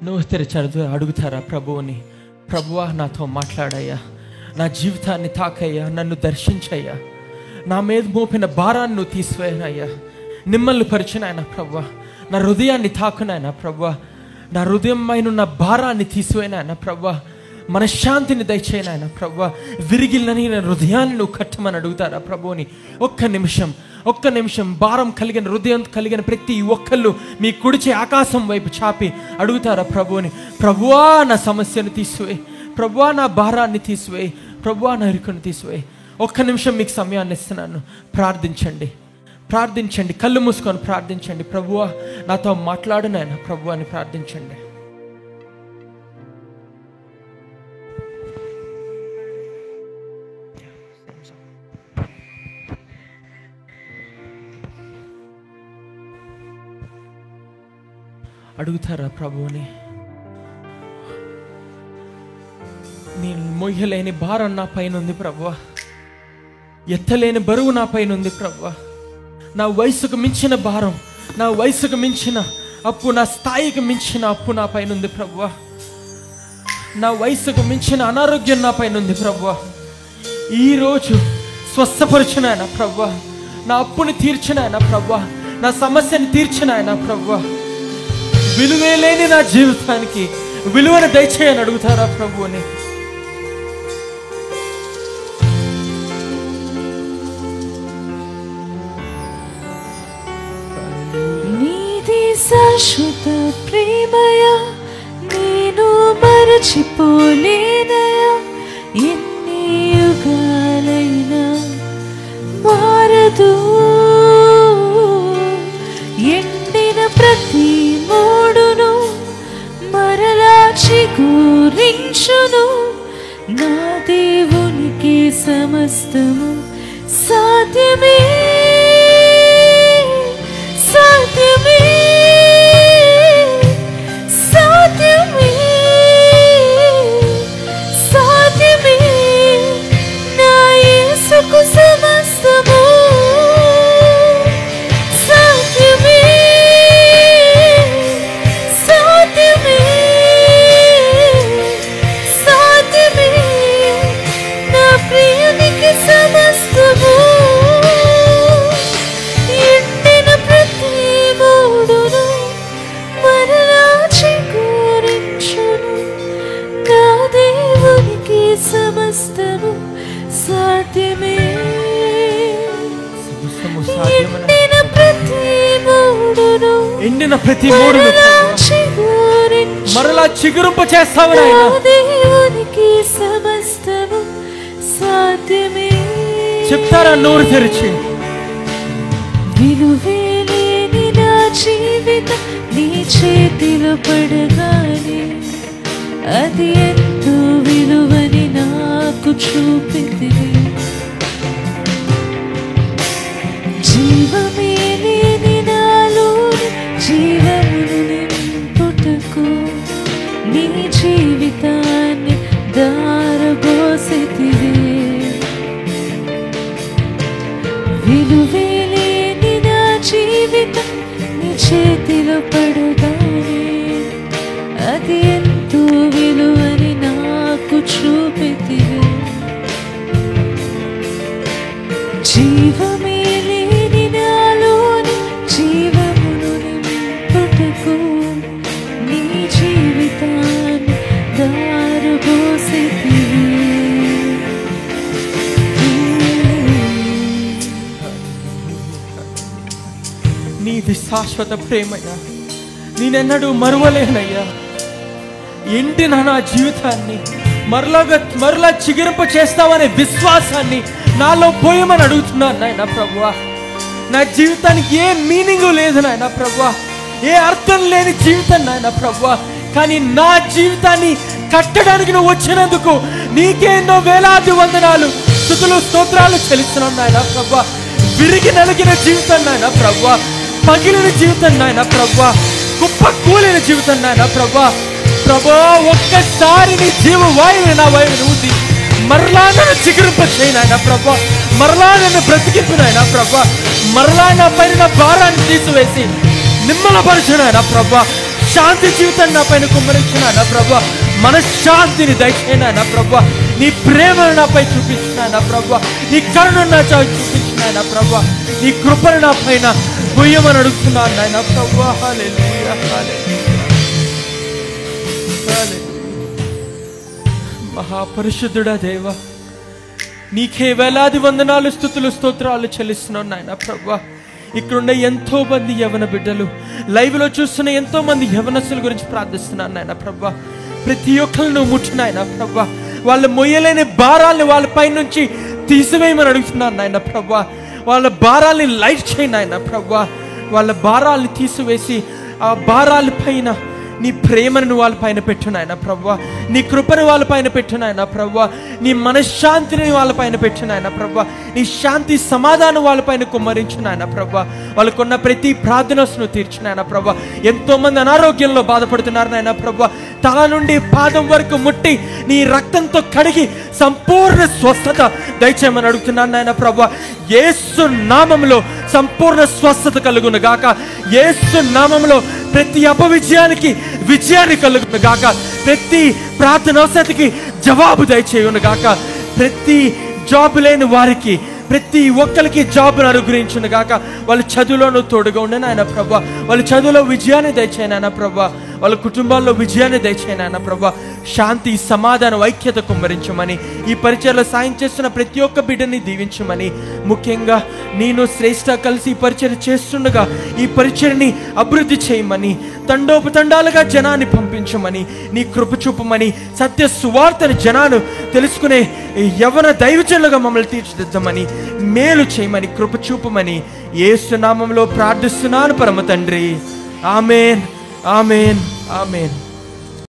నువ్వు తెరిచి అడుగుతారా ప్రభువుని, ప్రభువా నాతో మాట్లాడయ్యా, నా జీవితాన్ని తాకయ్యా, నన్ను దర్శించయ్యా, నా మీద మోపిన భారాన్ని నువ్వు తీసివేయనయ్యా, నిమ్మల్ని పరిచినాయన ప్రభువా, నా హృదయాన్ని తాకునాయన ప్రభువా, నా హృదయం పైన ఉన్న భారాన్ని తీసివేయనాయన ప్రభువా, మనశ్శాంతిని దయచేయనాయన ప్రభువా, విరిగిలని నా హృదయాన్ని నువ్వు కట్టమని అడుగుతారా ప్రభువుని. ఒక్క నిమిషం భారం కలిగిన హృదయం కలిగిన ప్రతి ఒక్కళ్ళు మీ కుడిచే ఆకాశం వైపు చాపి అడుగుతారా ప్రభువుని, ప్రభువా నా సమస్యను తీసివేయి, ప్రభువా నా భారాన్ని తీసివేయి, ప్రభువా నా ఇరుకును తీసివేయి. ఒక్క నిమిషం మీకు సమయాన్ని ఇస్తున్నాను. ప్రార్థించండి, కళ్ళు మూసుకొని ప్రార్థించండి. ప్రభువా నాతో మాట్లాడు నాయన ప్రభు అని ప్రార్థించండి. అడుగుతారా ప్రభువుని, నేను మొయ్యలేని భారం నా పైన ఉంది ప్రభువా, ఎత్తలేని బరువు నా పైన ఉంది ప్రభువా, నా వయసుకు మించిన భారం, నా వయసుకు మించిన అప్పు, నా స్థాయికి మించిన అప్పు నా పైన ఉంది ప్రభువా, నా వయసుకు మించిన అనారోగ్యం నా పైన ఉంది ప్రభువా. ఈరోజు స్వస్థపరిచినాయన ప్రభువా, నా అప్పుని తీర్చినాయన ప్రభువా, నా సమస్యని తీర్చినాయన ప్రభువా. విలువే లేని నా జీవితానికి విలువను దయచేయని అడుగుతారా ప్రభువుని. నీది శాశ్వత ప్రేమయా, నేను మరచిపోలేనయా, ఎన్ని యుగాలైనా మారదు. ఎండిన ప్రతి మోడును మరలా చిగురించును, నా దేవునికి సమస్తము సాధ్యమే, సాధ్యమే, సాధ్యమే, సాధ్యమే, నా యేసుకు సమస్తము సాధ్యమే, సాధ్యమే, సాధ్యమే, నా ప్రియునికి సమస్తము. ఎండిన ప్రతి మూడును మరలా చిగురించును, నా దేవునికి సమస్తము సాధ్యమే. ఎండిన ప్రతి మూడును మరలా చిగురింప చేస్తావు నాయనా, దేవునికి సమస్తము సాధ్యమే. చెప్తారా నోరు తెరిచి, విలువే లేని నా జీవితం నీ చేతిలో పడగానే అది ఎంతో విలువని నాకు చూపింది. జీవమే లేని నాలో జీవమును నింపుటకు నీ జీవితాన్ని దారబోసితివే. విలువే లేని నా జీవితం నీ చేతిలో పడగానే అది ఎంతో విలువని నాకు చూపితివే. జీవమే లేని నాలోని జీవమును నింపుటకు నీ జీవితాన్ని దారబోసితివే. నీది శాశ్వత ప్రేమయ్యా, నేనెన్నడూ మరువలేనయ్యా. ఎండిన నా జీవితాన్ని మరలా చిగురింప చేస్తావనే విశ్వాసాన్ని నాలో పోయమని అడుగుతున్నాను నాయన ప్రభువా. నా జీవితానికి ఏ మీనింగ్ లేదు నాయన ప్రభువా, ఏ అర్థం లేని జీవితం నాయన ప్రభువా. కానీ నా జీవితాన్ని కట్టడానికి నువ్వు వచ్చినందుకు నీకే ఎన్నో వేలాది వందనాలు, స్తుతులు, స్తోత్రాలు చెల్లిస్తున్నాను నాయన ప్రభువా. విరిగి నలిగిన జీవితం నాయన ప్రభువా, పగిలిన జీవితం నాయన ప్రభువా, కుప్ప కూలిన జీవితం నాయన ప్రభువా. ప్రభువా ఒక్కసారి నీ జీవ వాయువు నా వాయువుని ఊది మరలా నన్ను చిగురింప చేయనాయన ప్రభువా, మరలా నన్ను బ్రతికింపునాయన ప్రభువా, మరలా నా పైన భారాన్ని తీసివేసి నిమ్మలపరచునాయన ప్రభువా, శాంతి జీవితాన్ని నా పైన కుమ్మరించిన నా ప్రభా, మనశ్శాంతిని దయచేయనా నా ప్రభా, నీ ప్రేమను నాపై చూపించిన నా ప్రభా, నీ కరుణను నా చూపించిన నా ప్రభా, నీ కృపను నా పైన గుయ్యమని అడుగుతున్నాను నాయన ప్రభా. హల్లెలూయా, హల్లెలూయా, హల్లెలూయా. మహాపరిశుద్ధుడా దేవా, నీకే వేలాది వందనాలు, స్తుతులు, స్తోత్రాలు చెల్లిస్తున్నాను నాయన ప్రభా. ఇక్కడున్న ఎంతో మంది యవన బిడ్డలు, లైవ్లో చూస్తున్న ఎంతో మంది యవనస్తుల గురించి ప్రార్థిస్తున్నాను నాయన ప్రభా. ప్రతి ఒక్కరిని ముట్టు నాయన ప్రభా, వాళ్ళ మొయ్యలేని భారాల్ని వాళ్ళ పై నుంచి తీసివేయమని అడుగుతున్నాను నాయన ప్రభా. వాళ్ళ భారాల్ని లైట్ చేయి నాయన ప్రభా. వాళ్ళ భారాల్ని తీసివేసి ఆ భారాల పైన నీ ప్రేమను వాళ్ళ పైన పెట్టు నాయన ప్రభా, నీ కృపను వాళ్ళ పైన పెట్టు నాయన ప్రభా, నీ మనశ్శాంతిని వాళ్ళ పైన పెట్టు నాయన ప్రభా, నీ శాంతి సమాధానం వాళ్ళ పైన కుమ్మరించు నాయన ప్రభా. వాళ్ళకున్న ప్రతి ప్రార్థనను తీర్చు నాయన ప్రభా. ఎంతో మంది అనారోగ్యంలో బాధపడుతున్నారు నాయన ప్రభా. తల నుండి పాదం వరకు ముట్టి నీ రక్తంతో కడిగి సంపూర్ణ స్వస్థత దయచేయమని అడుగుతున్నాను నాయన ప్రభా. యేసు నామములో సంపూర్ణ స్వస్థత కలుగును గాక. యేసు నామములో ప్రతి అపవిజయానికి విజయాన్ని కలుగును గాక. ప్రతి ప్రార్థనకి జవాబు దయచేయును గాక. ప్రతి జాబ్ లేని వారికి ప్రతి ఒక్కరికి జాబ్ను అనుగ్రహించును గాక. వాళ్ళ చదువులోనూ తోడుగా ఉండే ఆయన ప్రభా. వాళ్ళ చదువులో విజయాన్ని దయచేయను ఆయన ప్రభా. వాళ్ళ కుటుంబాల్లో విజయాన్ని దయచేయను ఆయన ప్రభా. శాంతి, సమాధానం, ఐక్యత కుమ్మరించమని, ఈ పరిచయలో సాయం చేస్తున్న ప్రతి ఒక్క బిడ్డని దీవించమని, ముఖ్యంగా నేను శ్రేష్ఠ కలిసి ఈ పరిచయం చేస్తుండగా ఈ పరిచయని అభివృద్ధి చేయమని, తండోపతండాలుగా జనాన్ని పంపించమని, నీ కృప చూపమని, సత్య సువార్తని జనాలు తెలుసుకునే యవన దైవజనులుగా మమ్మల్ని తీర్చిదిద్దమని, మేలు చేయమని, కృప చూపమని యేసు నామములో ప్రార్థిస్తున్నాను పరమ తండ్రి. ఆమేన్, ఆమేన్, ఆమేన్.